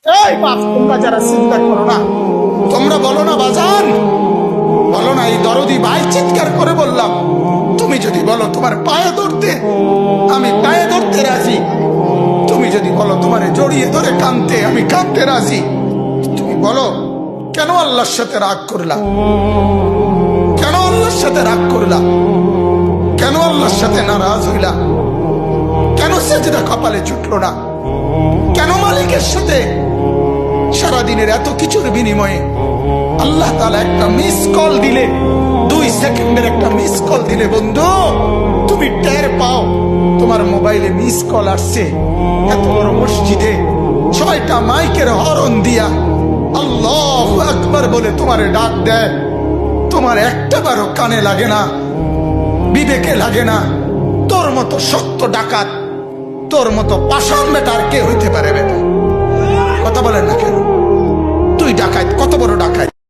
এই বাপ, তোমরা যারা চিন্তা করো না, তোমরা বলো না বাজান, বলো না এই দরদি ভাই চিৎকার করে বললাম, তুমি যদি বলো তোমার পায়ে ধরতে, আমি পায়ে ধরতে রাজি। তুমি যদি বলো তোমারে জড়িয়ে ধরে কাঁদতে, আমি কাঁদতে রাজি। তুমি বলো কেন আল্লাহর সাথে রাগ করলা, কেন আল্লাহর সাথে রাগ করলা, কেন আল্লাহর সাথে নারাজ হইলা, কেন সেজদা কপালে জুটলো না, কেন মালিকের সাথে সারাদিনের এত কিছুর বিনিময়ে আল্লাহ তাআলা একটা মিস কল দিলে, 2 সেকেন্ডের একটা মিস কল দিলে বন্ধু তুমি টের পাও তোমার মোবাইলে মিস কল আসছে। এত বড় মসজিদে ছয়টা মাইকের হরন দিয়া আল্লাহু আকবার বলে তোমারে ডাক দেয়, তোমার একটা বারো কানে লাগে না, বিবেকে লাগে না। তোর মতো সত্য ডাকাত, তোর মতো পাষাণ বেটার কে হইতে পারে বেটা?